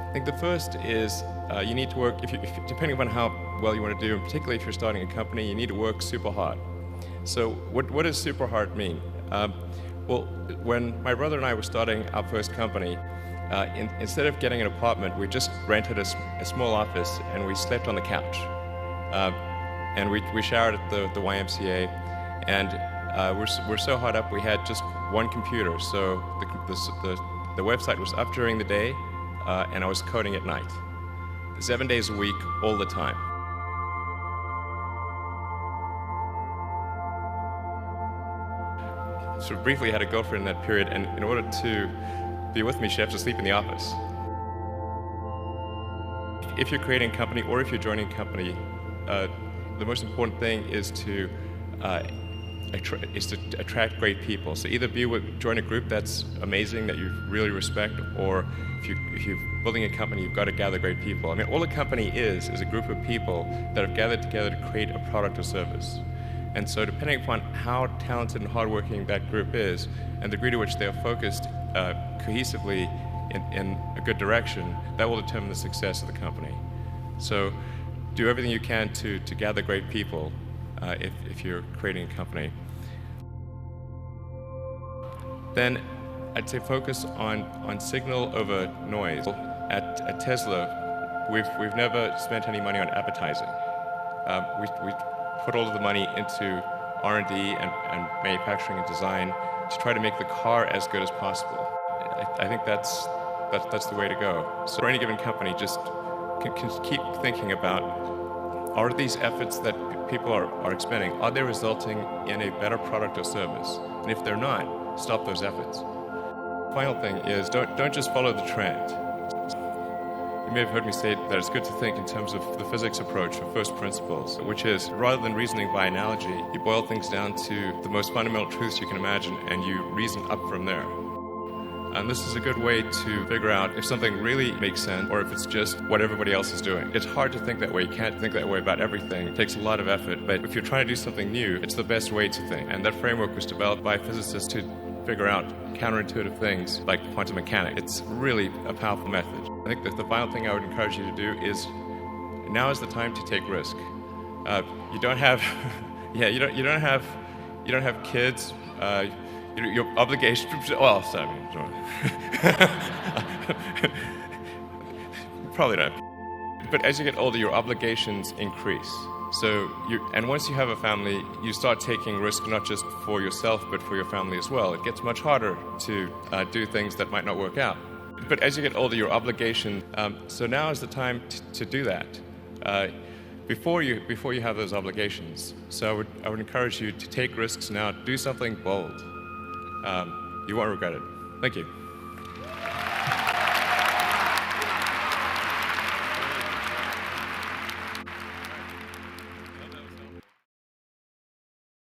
I think the first is you need to work, depending upon how well you want to do, and particularly if you're starting a company, you need to work super hard. So what does super hard mean? Well, when my brother and I were starting our first company, instead of getting an apartment, we just rented a small office and we slept on the couch. And we showered at the YMCA, and we're so hard up we had just one computer. So the website was up during the day, and I was coding at night, 7 days a week, all the time. So briefly, I had a girlfriend in that period, and in order to be with me, she had to sleep in the office. If you're creating a company or if you're joining a company, the most important thing is to attract great people. So either join a group that's amazing, that you really respect, or if you're building a company, you've got to gather great people. I mean, all a company is a group of people that have gathered together to create a product or service. And so depending upon how talented and hardworking that group is, and the degree to which they are focused cohesively in a good direction, that will determine the success of the company. So do everything you can to gather great people if you're creating a company. Then I'd say focus on signal over noise. At Tesla, we've never spent any money on advertising. We put all of the money into R&D and manufacturing and design to try to make the car as good as possible. I think that's the way to go. So for any given company, just can keep thinking about, are these efforts that people are expending, are they resulting in a better product or service? And if they're not, stop those efforts. Final thing is, don't just follow the trend. You may have heard me say that it's good to think in terms of the physics approach or first principles, which is, rather than reasoning by analogy, you boil things down to the most fundamental truths you can imagine and you reason up from there. And this is a good way to figure out if something really makes sense or if it's just what everybody else is doing. It's hard to think that way. You can't think that way about everything. It takes a lot of effort. But if you're trying to do something new, it's the best way to think. And that framework was developed by physicists to figure out counterintuitive things like quantum mechanics. It's really a powerful method. I think that the final thing I would encourage you to do is, now is the time to take risk. You don't have, you don't have kids. Your obligation, well, sorry, probably not. But as you get older, your obligations increase. So and once you have a family, you start taking risk not just for yourself, but for your family as well. It gets much harder to do things that might not work out. But as you get older, your obligation, so now is the time to do that. Before you have those obligations. So I would encourage you to take risks now, do something bold. You won't regret it. Thank you.